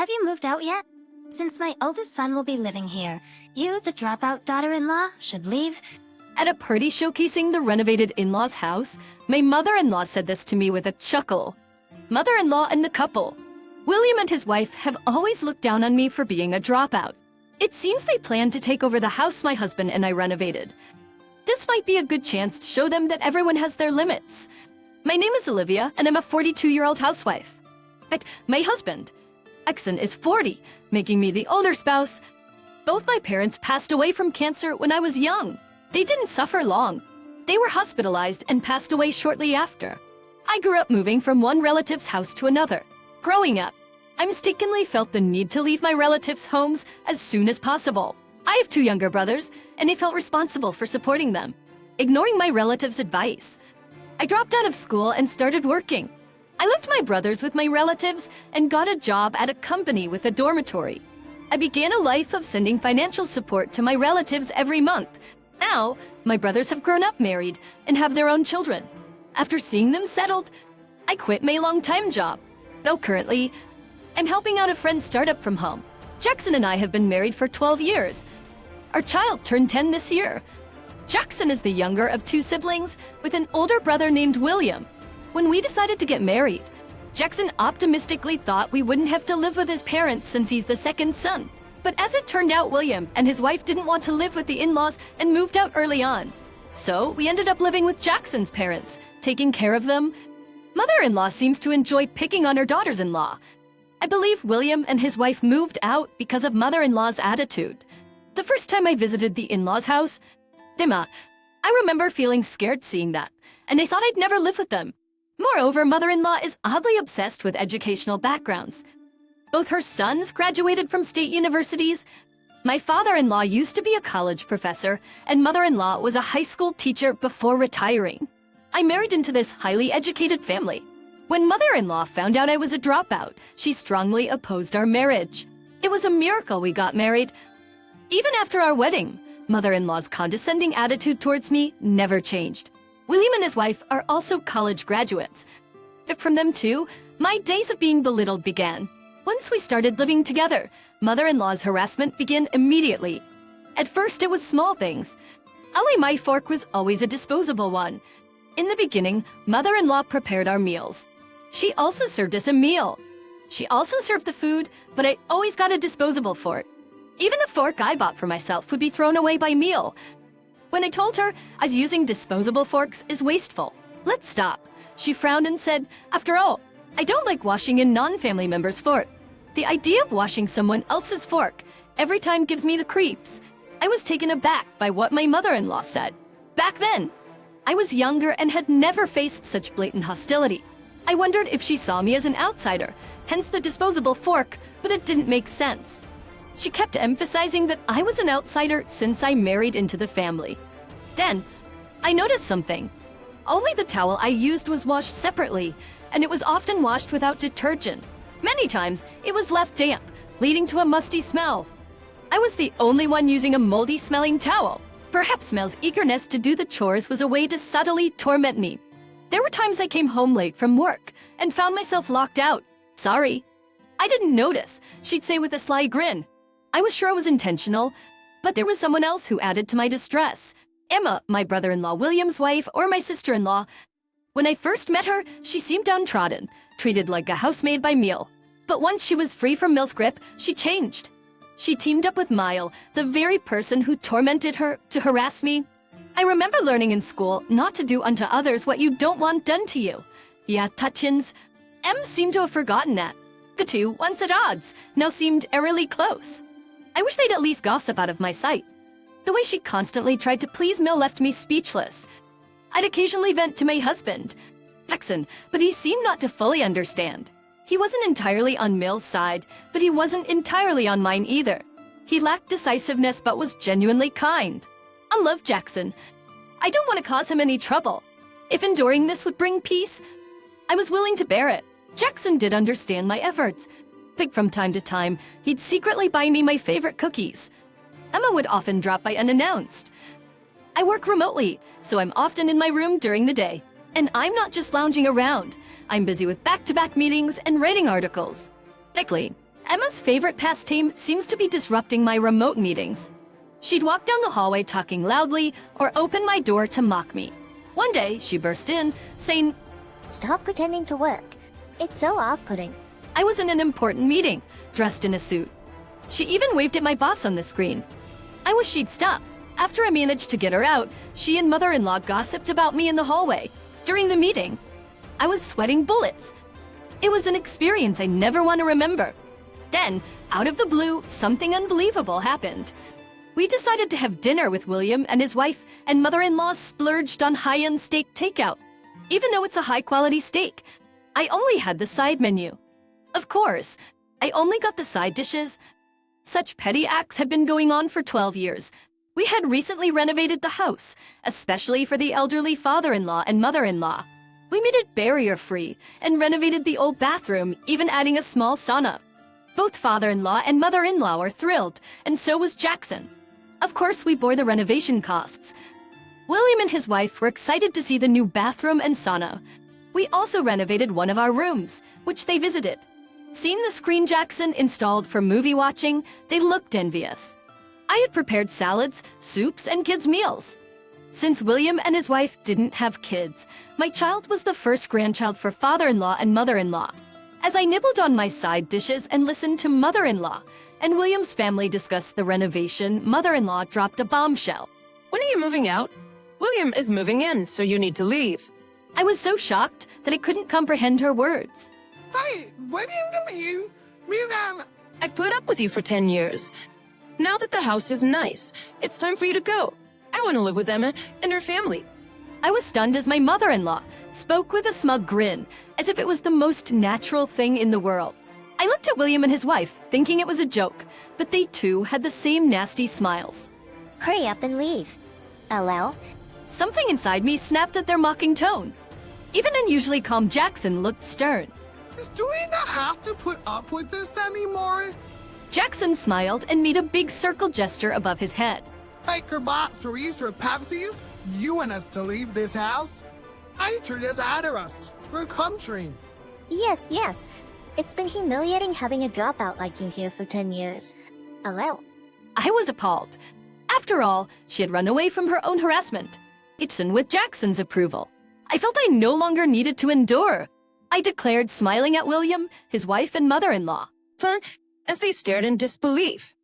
have you moved out yet? Since my oldest son will be living here, you, the dropout daughter-in-law, should leave. At a party showcasing the renovated in-laws house, my mother-in-law said this to me with a chuckle. Mother-in-law and the couple. William and his wife have always looked down on me for being a dropout. It seems they plan to take over the house my husband and I renovated. This might be a good chance to show them that everyone has their limits. My name is Olivia, and I'm a 42-year-old housewife. But my husband, Exon, is 40, making me the older spouse. Both my parents passed away from cancer when I was young. They didn't suffer long. They were hospitalized and passed away shortly after. I grew up moving from one relative's house to another. Growing up, I mistakenly felt the need to leave my relatives' homes as soon as possible. I have 2 younger brothers, and I felt responsible for supporting them, ignoring my relatives' advice. I dropped out of school and started working. I left my brothers with my relatives and got a job at a company with a dormitory. I began a life of sending financial support to my relatives every month. Now, my brothers have grown up married and have their own children. After seeing them settled, I quit my long-time job. Though currently, I'm helping out a friend's startup from home. Jackson and I have been married for 12 years. Our child turned 10 this year. Jackson is the younger of 2 siblings with an older brother named William. When we decided to get married, Jackson optimistically thought we wouldn't have to live with his parents since he's the second son. But as it turned out, William and his wife didn't want to live with the in-laws and moved out early on. So we ended up living with Jackson's parents, taking care of them. Mother-in-law seems to enjoy picking on her daughters-in-law. I believe William and his wife moved out because of mother-in-law's attitude. The first time I visited the in-laws' house, Dima, I remember feeling scared seeing that, and I thought I'd never live with them. Moreover, mother-in-law is oddly obsessed with educational backgrounds. Both her sons graduated from state universities. My father-in-law used to be a college professor, and mother-in-law was a high school teacher before retiring. I married into this highly educated family. When mother-in-law found out I was a dropout, she strongly opposed our marriage. It was a miracle we got married. Even after our wedding, mother-in-law's condescending attitude towards me never changed. William and his wife are also college graduates. But from them too, my days of being belittled began. Once we started living together, mother-in-law's harassment began immediately. At first it was small things. Only my fork was always a disposable one. In the beginning, mother-in-law prepared our meals. She also served us a meal. She also served the food, but I always got a disposable fork. Even the fork I bought for myself would be thrown away by meal. When I told her I was using disposable forks is wasteful, let's stop, she frowned and said, after all, I don't like washing in non-family members' fork. The idea of washing someone else's fork every time gives me the creeps. I was taken aback by what my mother-in-law said. Back then, I was younger and had never faced such blatant hostility. I wondered if she saw me as an outsider, hence the disposable fork, but it didn't make sense. She kept emphasizing that I was an outsider since I married into the family. Then, I noticed something. Only the towel I used was washed separately, and it was often washed without detergent. Many times, it was left damp, leading to a musty smell. I was the only one using a moldy-smelling towel. Perhaps Mel's eagerness to do the chores was a way to subtly torment me. There were times I came home late from work and found myself locked out. Sorry. I didn't notice, she'd say with a sly grin. I was sure it was intentional, but there was someone else who added to my distress. Emma, my brother-in-law William's wife, or my sister-in-law. When I first met her, she seemed downtrodden, treated like a housemaid by meal. But once she was free from Mil's grip, she changed. She teamed up with Mile, the very person who tormented her, to harass me. I remember learning in school not to do unto others what you don't want done to you. Yeah, touchins. Em seemed to have forgotten that. The two, once at odds, now seemed eerily close. I wish they'd at least gossip out of my sight. The way she constantly tried to please Mil left me speechless. I'd occasionally vent to my husband, Jackson, but he seemed not to fully understand. He wasn't entirely on Mil's side, but he wasn't entirely on mine either. He lacked decisiveness but was genuinely kind. I love Jackson. I don't want to cause him any trouble. If enduring this would bring peace, I was willing to bear it. Jackson did understand my efforts. But from time to time, he'd secretly buy me my favorite cookies. Emma would often drop by unannounced. I work remotely, so I'm often in my room during the day. And I'm not just lounging around. I'm busy with back-to-back meetings and writing articles. Technically, Emma's favorite pastime seems to be disrupting my remote meetings. She'd walk down the hallway talking loudly or open my door to mock me. One day, she burst in, saying, Stop pretending to work. It's so off-putting. I was in an important meeting, dressed in a suit. She even waved at my boss on the screen. I wish she'd stop. After I managed to get her out, she and mother-in-law gossiped about me in the hallway. During the meeting, I was sweating bullets. It was an experience I never want to remember. Then, out of the blue, something unbelievable happened. We decided to have dinner with William and his wife, and mother-in-law splurged on high-end steak takeout. Even though it's a high-quality steak, I only had the side menu. Of course, I only got the side dishes. Such petty acts had been going on for 12 years. We had recently renovated the house, especially for the elderly father-in-law and mother-in-law. We made it barrier-free and renovated the old bathroom, even adding a small sauna. Both father-in-law and mother-in-law were thrilled, and so was Jackson. Of course, we bore the renovation costs. William and his wife were excited to see the new bathroom and sauna. We also renovated one of our rooms, which they visited. Seeing the screen Jackson installed for movie watching, they looked envious. I had prepared salads, soups, and kids' meals. Since William and his wife didn't have kids, my child was the first grandchild for father-in-law and mother-in-law. As I nibbled on my side dishes and listened to mother-in-law and William's family discuss the renovation, mother-in-law dropped a bombshell. When are you moving out? William is moving in, so you need to leave. I was so shocked that I couldn't comprehend her words. Hey, William, I've put up with you for 10 years. Now that the house is nice, it's time for you to go. I want to live with Emma and her family. I was stunned as my mother-in-law spoke with a smug grin, as if it was the most natural thing in the world. I looked at William and his wife, thinking it was a joke, but they too had the same nasty smiles. Hurry up and leave. LL. Something inside me snapped at their mocking tone. Even unusually calm Jackson looked stern. do we not have to put up with this anymore? Jackson smiled and made a big circle gesture above his head. Baker boxeries or Pepsis, you want us to leave this house? I treat us harassed. We're country. Yes, yes. It's been humiliating having a dropout like you here for 10 years. LL. I was appalled. After all, she had run away from her own harassment. It's in with Jackson's approval. I felt I no longer needed to endure. I declared, smiling at William, his wife, and mother-in-law. Fun, as they stared in disbelief.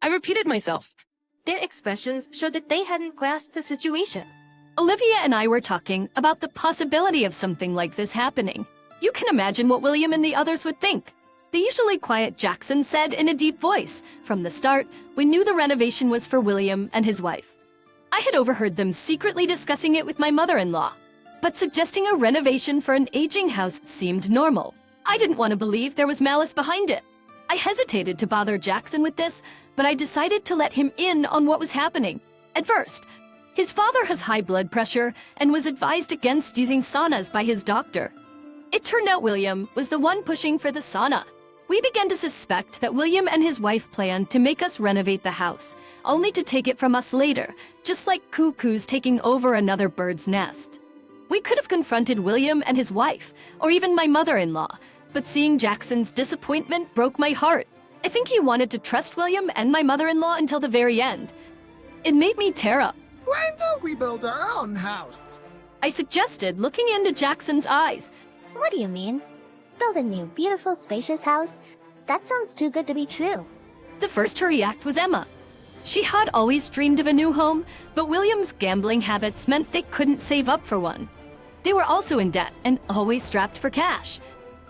I repeated myself. Their expressions showed that they hadn't grasped the situation. Olivia and I were talking about the possibility of something like this happening. You can imagine what William and the others would think. The usually quiet Jackson said in a deep voice, "From the start, we knew the renovation was for William and his wife." I had overheard them secretly discussing it with my mother-in-law, but suggesting a renovation for an aging house seemed normal. I didn't want to believe there was malice behind it. I hesitated to bother Jackson with this, but I decided to let him in on what was happening. At first, his father has high blood pressure and was advised against using saunas by his doctor. It turned out William was the one pushing for the sauna. We began to suspect that William and his wife planned to make us renovate the house, only to take it from us later, just like cuckoos taking over another bird's nest. We could have confronted William and his wife, or even my mother-in-law, but seeing Jackson's disappointment broke my heart. I think he wanted to trust William and my mother-in-law until the very end. It made me tear up. Why don't we build our own house? I suggested, looking into Jackson's eyes. What do you mean? Build a new, beautiful, spacious house? That sounds too good to be true. The first to react was Emma. She had always dreamed of a new home, but William's gambling habits meant they couldn't save up for one. They were also in debt and always strapped for cash.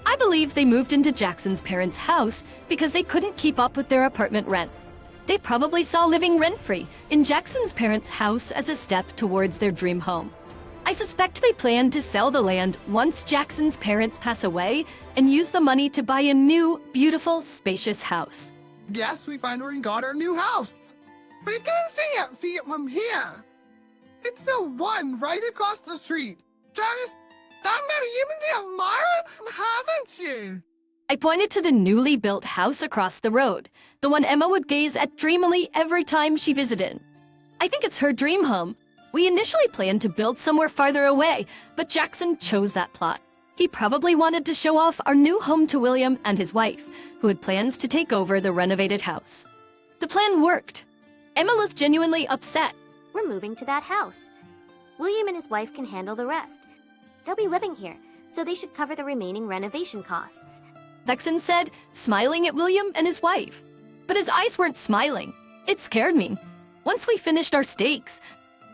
I believe they moved into Jackson's parents' house because they couldn't keep up with their apartment rent. They probably saw living rent-free in Jackson's parents' house as a step towards their dream home. I suspect they planned to sell the land once Jackson's parents pass away and use the money to buy a new, beautiful, spacious house. Yes, we finally got our new house. We can see it from here. It's the one right across the street. Just that many even admire, haven't you? I pointed to the newly built house across the road, the one Emma would gaze at dreamily every time she visited. I think it's her dream home. We initially planned to build somewhere farther away, but Jackson chose that plot. He probably wanted to show off our new home to William and his wife, who had plans to take over the renovated house. The plan worked. Emma was genuinely upset. We're moving to that house. William and his wife can handle the rest. They'll be living here, so they should cover the remaining renovation costs. Jackson said, smiling at William and his wife. But his eyes weren't smiling. It scared me. Once we finished our steaks,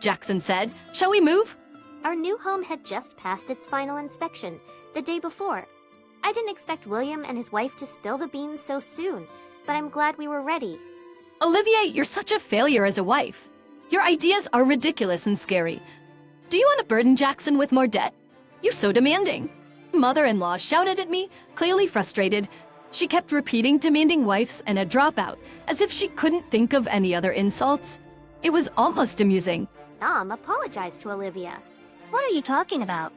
Jackson said, shall we move? Our new home had just passed its final inspection, the day before. I didn't expect William and his wife to spill the beans so soon, but I'm glad we were ready. Olivia, you're such a failure as a wife. Your ideas are ridiculous and scary. Do you want to burden Jackson with more debt? You're so demanding. Mother-in-law shouted at me, clearly frustrated. She kept repeating demanding wives and a dropout, as if she couldn't think of any other insults. It was almost amusing. Mom apologized to Olivia. What are you talking about?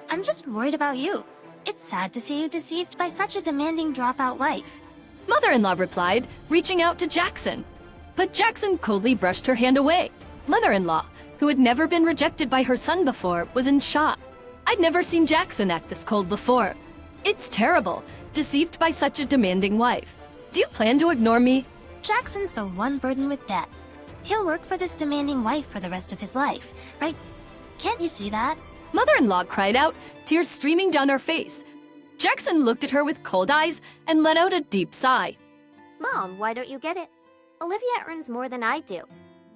I'm just worried about you. It's sad to see you deceived by such a demanding dropout wife. Mother-in-law replied, reaching out to Jackson. But Jackson coldly brushed her hand away. Mother-in-law, who had never been rejected by her son before, was in shock. I'd never seen Jackson act this cold before. It's terrible, deceived by such a demanding wife. Do you plan to ignore me? Jackson's the one burden with debt. He'll work for this demanding wife for the rest of his life, right? Can't you see that? Mother-in-law cried out, tears streaming down her face. Jackson looked at her with cold eyes and let out a deep sigh. Mom, why don't you get it? Olivia earns more than I do.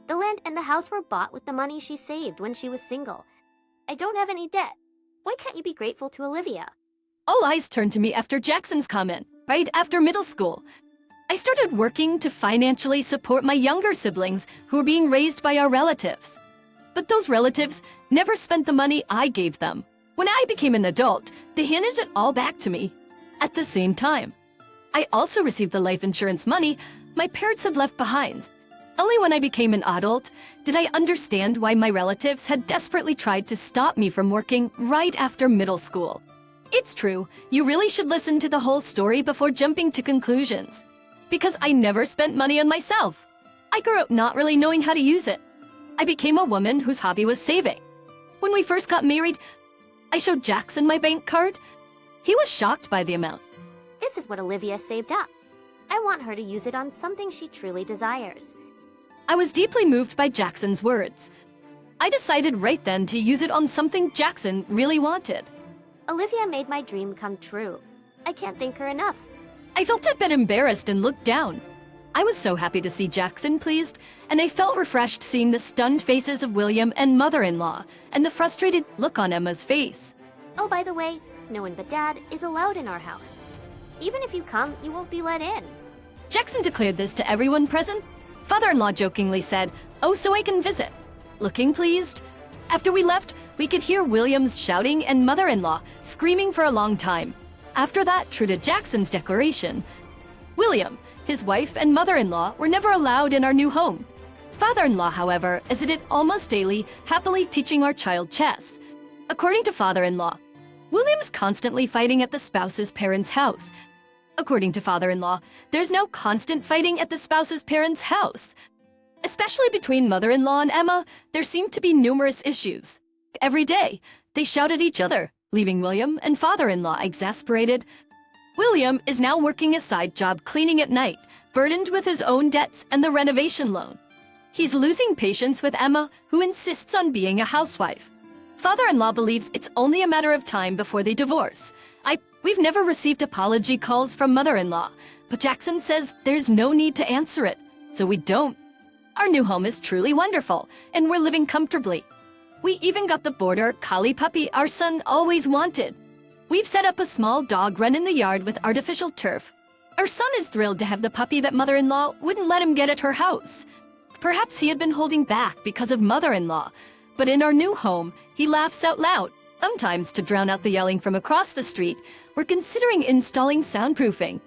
The land and the house were bought with the money she saved when she was single. I don't have any debt. Why can't you be grateful to Olivia? All eyes turned to me after Jackson's comment, right after middle school. I started working to financially support my younger siblings who were being raised by our relatives. But those relatives never spent the money I gave them. When I became an adult, they handed it all back to me. At the same time, I also received the life insurance money my parents had left behind. Only when I became an adult did I understand why my relatives had desperately tried to stop me from working right after middle school. It's true, you really should listen to the whole story before jumping to conclusions. Because I never spent money on myself. I grew up not really knowing how to use it. I became a woman whose hobby was saving. When we first got married, I showed Jackson my bank card. He was shocked by the amount. This is what Olivia saved up. I want her to use it on something she truly desires. I was deeply moved by Jackson's words. I decided right then to use it on something Jackson really wanted. Olivia made my dream come true. I can't thank her enough. I felt a bit embarrassed and looked down. I was so happy to see Jackson pleased, and I felt refreshed seeing the stunned faces of William and mother-in-law, and the frustrated look on Emma's face. Oh, by the way, no one but Dad is allowed in our house. Even if you come, you won't be let in. Jackson declared this to everyone present. Father-in-law jokingly said, "Oh, so I can visit." Looking pleased. After we left, we could hear William's shouting and mother-in-law screaming for a long time. After that, true to Jackson's declaration, William, his wife, and mother-in-law were never allowed in our new home. Father-in-law, however, visited almost daily, happily teaching our child chess. According to father-in-law, William's constantly fighting at the spouse's parents' house. According to father-in-law, there's no constant fighting at the spouse's parents' house. Especially between mother-in-law and Emma, there seemed to be numerous issues. Every day, they shout at each other, leaving William and father-in-law exasperated. William is now working a side job cleaning at night, burdened with his own debts and the renovation loan. He's losing patience with Emma, who insists on being a housewife. Father-in-law believes it's only a matter of time before they divorce. We've never received apology calls from mother-in-law, but Jackson says there's no need to answer it, so we don't. Our new home is truly wonderful, and we're living comfortably. We even got the border collie puppy our son always wanted. We've set up a small dog run in the yard with artificial turf. Our son is thrilled to have the puppy that mother-in-law wouldn't let him get at her house. Perhaps he had been holding back because of mother-in-law, but in our new home, he laughs out loud. Sometimes, to drown out the yelling from across the street, we're considering installing soundproofing.